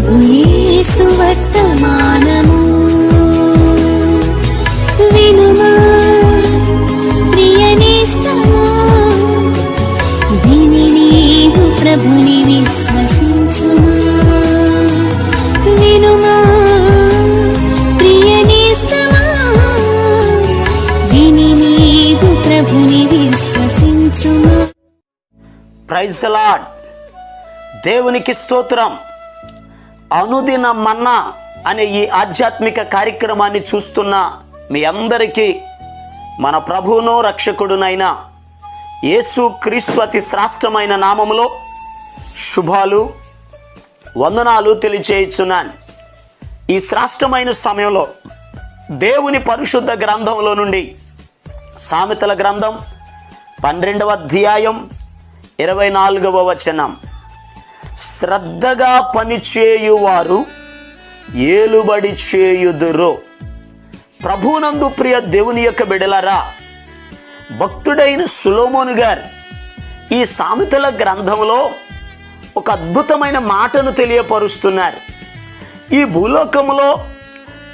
ప్రభు యేసు వర్తమానము వినుమా ప్రియనేస్తమా, విని నీవు ప్రభుని విశ్వసించుమా. వినుమా ప్రియనేస్తమా, విని నీవు ప్రభుని విశ్వసించుమా. Praise the lord. దేవునికి స్తోత్రం. అనుదిన మన్నా అనే ఈ ఆధ్యాత్మిక కార్యక్రమాన్ని చూస్తున్న మీ అందరికీ మన ప్రభువును రక్షకుడునైన యేసు క్రీస్తు అతి శ్రేష్టమైన నామములో శుభాలు వందనాలు తెలియచేయుచున్నాను. ఈ శ్రేష్టమైన సమయంలో దేవుని పరిశుద్ధ గ్రంథంలో నుండి సామెతల గ్రంథం 12వ అధ్యాయం 24వ వచనం, శ్రద్ధగా పనిచేయువారు ఏలుబడి చేయుదురు. ప్రభువునందు ప్రియ దేవుని యొక్క బిడలారా, భక్తుడైన సొలొమోను గారు ఈ సామెతల గ్రంథంలో ఒక అద్భుతమైన మాటను తెలియపరుస్తున్నారు. ఈ భూలోకంలో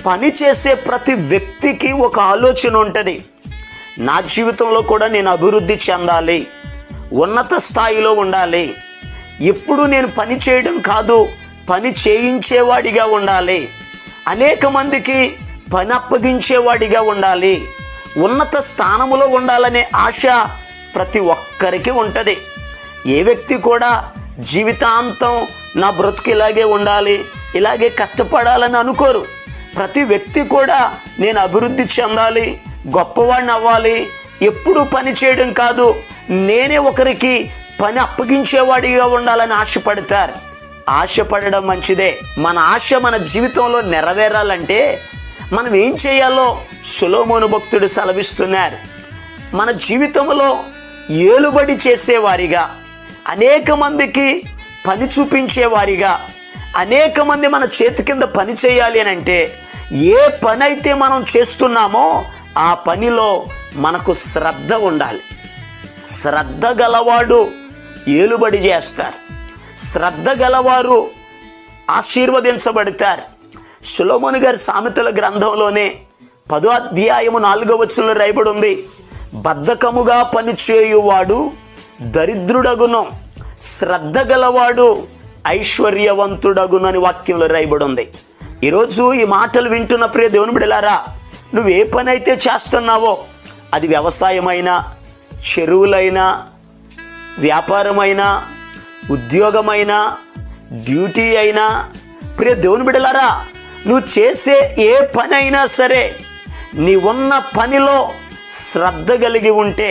పనిచేసే ప్రతి వ్యక్తికి ఒక ఆలోచన ఉంటుంది. నా జీవితంలో కూడా నేను అభివృద్ధి చెందాలి, ఉన్నత స్థాయిలో ఉండాలి, ఎప్పుడు నేను పని చేయడం కాదు పని చేయించేవాడిగా ఉండాలి, అనేక మందికి పని అప్పగించేవాడిగా ఉండాలి, ఉన్నత స్థానములో ఉండాలనే ఆశ ప్రతి ఒక్కరికి ఉంటుంది. ఏ వ్యక్తి కూడా జీవితాంతం నా బ్రతుకు ఇలాగే ఉండాలి, ఇలాగే కష్టపడాలని అనుకోరు. ప్రతి వ్యక్తి కూడా నేను అభివృద్ధి చెందాలి, గొప్పవాడిని అవ్వాలి, ఎప్పుడు పని చేయడం కాదు నేనే ఒకరికి పని అప్పగించేవాడిగా ఉండాలని ఆశపడతారు. ఆశపడడం మంచిదే. మన ఆశ మన జీవితంలో నెరవేరాలంటే మనం ఏం చేయాలో సొలొమోను భక్తుడు సెలవిస్తున్నారు. మన జీవితంలో ఏలుబడి చేసేవారిగా, అనేక మందికి పని చూపించేవారిగా, అనేక మంది మన చేతి కింద పని చేయాలి అని అంటే ఏ పని అయితే మనం చేస్తున్నామో ఆ పనిలో మనకు శ్రద్ధ ఉండాలి. శ్రద్ధ గలవాడు ఏలుబడి చేస్తారు, శ్రద్ధ గలవారు ఆశీర్వదించబడతారు. సొలొమోను గారి సామెతల గ్రంథంలోనే 10వ అధ్యాయము 4వ వచనంలో రాయబడి ఉంది, బద్ధకముగా పనిచేయువాడు దరిద్రుడగును, శ్రద్ధ గలవాడు ఐశ్వర్యవంతుడగును అని వాక్యంలో రాయబడి ఉంది. ఈరోజు ఈ మాటలు వింటున్న ప్రియ దేవుని బిడ్డలారా, నువ్వు ఏ పని అయితే చేస్తున్నావో అది వ్యవసాయమైనా, చెరువులైనా, వ్యాపారమైనా, ఉద్యోగమైనా, డ్యూటీ అయినా, ప్రియ దేవుని బిడ్డలారా, నువ్వు చేసే ఏ పని అయినా సరే నీ ఉన్న పనిలో శ్రద్ధ కలిగి ఉంటే,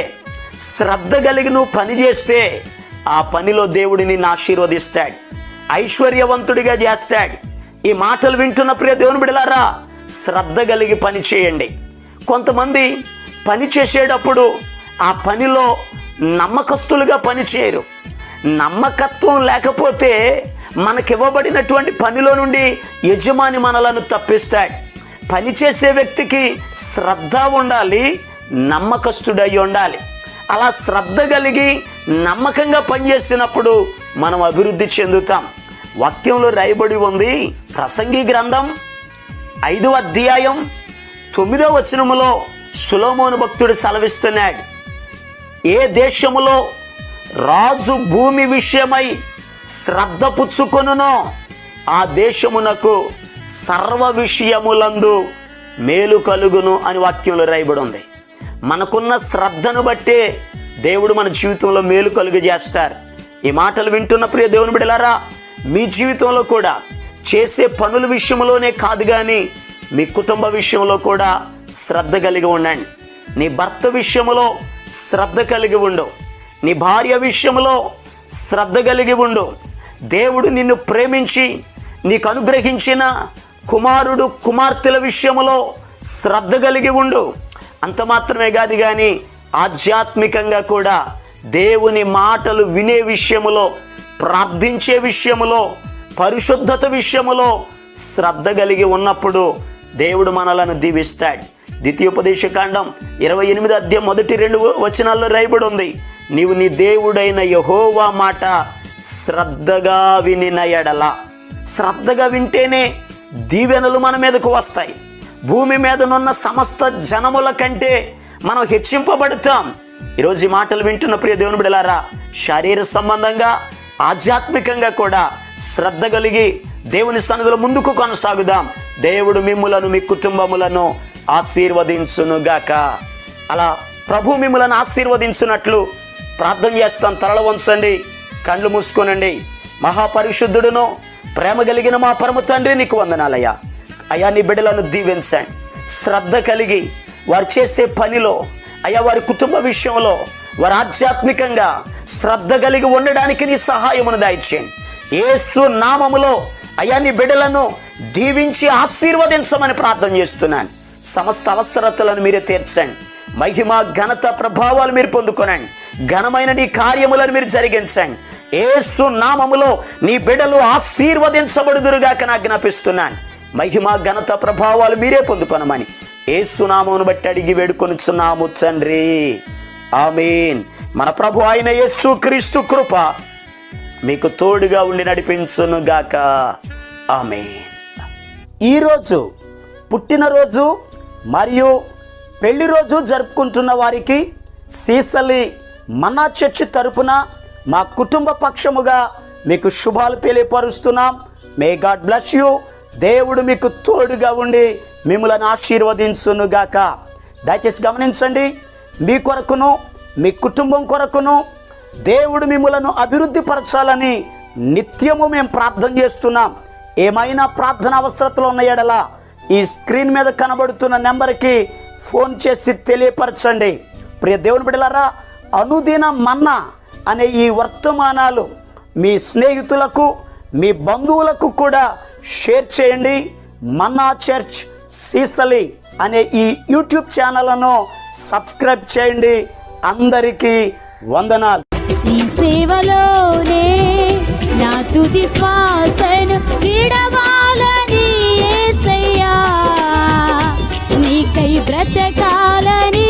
శ్రద్ధ కలిగి నువ్వు పని చేస్తే ఆ పనిలో దేవుడు నిన్ను ఆశీర్వదిస్తాడు, ఐశ్వర్యవంతుడిగా చేస్తాడు. ఈ మాటలు వింటున్న ప్రియ దేవుని బిడ్డలారా, శ్రద్ధ కలిగి పని చేయండి. కొంతమంది పని చేసేటప్పుడు ఆ పనిలో నమ్మకస్తులుగా పని చేయరు. నమ్మకత్వం లేకపోతే మనకివ్వబడినటువంటి పనిలో నుండి యజమాని మనలను తప్పిస్తాడు. పనిచేసే వ్యక్తికి శ్రద్ధ ఉండాలి, నమ్మకస్తుడై ఉండాలి. అలా శ్రద్ధ కలిగి నమ్మకంగా పనిచేసినప్పుడు మనం అభివృద్ధి చెందుతాం. వాక్యంలో రాయబడి ఉంది, ప్రసంగి గ్రంథం 5వ అధ్యాయం 9వ వచనములో సొలొమోను భక్తుడు సెలవిస్తున్నాడు, ఏ దేశములో రాజు భూమి విషయమై శ్రద్ధ పుచ్చుకొనునో ఆ దేశమునకు సర్వ విషయములందు మేలు కలుగును అని వాక్యంలో రాయబడి ఉంది. మనకున్న శ్రద్ధను బట్టే దేవుడు మన జీవితంలో మేలు కలుగు చేస్తారు. ఈ మాటలు వింటున్న ప్రియ దేవుని బిడ్డలారా, మీ జీవితంలో కూడా చేసే పనుల విషయంలోనే కాదు కానీ మీ కుటుంబ విషయంలో కూడా శ్రద్ధ కలిగి ఉండండి. నీ భర్త విషయంలో శ్రద్ధ కలిగి ఉండు, నీ భార్య విషయంలో శ్రద్ధ కలిగి ఉండు. దేవుడు నిన్ను ప్రేమించి నీకు అనుగ్రహించిన కుమారుడు కుమార్తెల విషయంలో శ్రద్ధ కలిగి ఉండు. అంత మాత్రమే కాదు కానీ ఆధ్యాత్మికంగా కూడా దేవుని మాటలు వినే విషయములో, ప్రార్థించే విషయములో, పరిశుద్ధత విషయములో శ్రద్ధ కలిగి ఉన్నప్పుడు దేవుడు మనలను దీవిస్తాడు. ద్వితీయోపదేశకాండం 28వ అధ్యాయం 1-2 వచనాల్లో రాయబడి ఉంది, నీవు నీ దేవుడైన యెహోవా మాట శ్రద్ధగా వినిన ఎడల, శ్రద్ధగా వింటేనే దీవెనలు మన మీదకు వస్తాయి. భూమి మీదనున్న సమస్త జనముల కంటే మనం హెచ్చింపబడతాం. ఈరోజు ఈ మాటలు వింటున్న ప్రియ దేవుని బిడ్డలారా, శారీర సంబంధంగా ఆధ్యాత్మికంగా కూడా శ్రద్ధ కలిగి దేవుని సన్నిధిలో ముందుకు కొనసాగుదాం. దేవుడు మిమ్ములను మీ కుటుంబములను ఆశీర్వదించునుగాక. అలా ప్రభు మిమ్ములను ఆశీర్వదించున్నట్లు ప్రార్థన చేస్తాం. తలలు వంచండి, కళ్ళు మూసుకోనండి. మహాపరిశుద్ధుడును ప్రేమ కలిగిన మా పరమ తండ్రి, నీకు వందనాలయ్యా. అయ్యా, నీ బిడ్డలను దీవించండి. శ్రద్ధ కలిగి వారు చేసే పనిలో, అయ్యా వారి కుటుంబ విషయంలో వారు ఆధ్యాత్మికంగా శ్రద్ధ కలిగి ఉండడానికి నీ సహాయమును దయచేయండి. యేసు నామములో అయ్యా నీ బిడ్డలను దీవించి ఆశీర్వదించమని ప్రార్థన చేస్తున్నాను. సమస్త అవసరతలను మీరే తీర్చండి. మహిమ ఘనత ప్రభావాలు మీరు పొందుకొనండి. ఘనమైన నీ కార్యములను మీరు జరిగించండి. యేసు నామములో నీ బిడ్డలు ఆశీర్వదించబడుదురుగాక ఆజ్ఞాపిస్తున్నాను. మహిమ ఘనత ప్రభావాలు మీరే పొందుకొనమని యేసు నామమును బట్టి అడిగి వేడుకొనుచున్నాము తండ్రి, ఆమేన్. మన ప్రభు అయిన యేసు క్రీస్తు కృప మీకు తోడుగా ఉండి నడిపించునుగాక, ఆమేన్. ఈరోజు పుట్టినరోజు మరియు పెళ్లి రోజు జరుపుకుంటున్న వారికి సీసలి మన్నా చర్చి తరపున మా కుటుంబ పక్షముగా మీకు శుభాలు తెలియపరుస్తున్నాం. May God bless you. దేవుడు మీకు తోడుగా ఉండి మిమ్మల్ని ఆశీర్వదించునుగాక. దయచేసి గమనించండి, మీ కొరకును మీ కుటుంబం కొరకును దేవుడు మిమ్మలను అభివృద్ధి పరచాలని నిత్యము మేము ప్రార్థన చేస్తున్నాం. ఏమైనా ప్రార్థన అవసరతలు ఉన్న యెడల ఈ స్క్రీన్ మీద కనబడుతున్న నెంబర్కి ఫోన్ చేసి తెలియపరచండి. ప్రియ దేవుని బిడ్డలారా, అనుదిన మన్నా అనే ఈ వర్తమానాలు మీ స్నేహితులకు మీ బంధువులకు కూడా షేర్ చేయండి. మన్నా చర్చ్ సీసలి అనే ఈ యూట్యూబ్ ఛానల్ను సబ్స్క్రైబ్ చేయండి. అందరికీ వందనాలు. ఈ సేవలోనే నా తుది శ్వాసను విడవాలని యేసయ్యా, నీకై బ్రతకాలని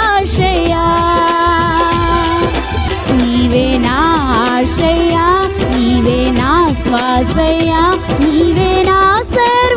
ఆశయా. నీవే నా ఆశయా, నీవే నా శ్వాసయా, నీవే నా సర్వ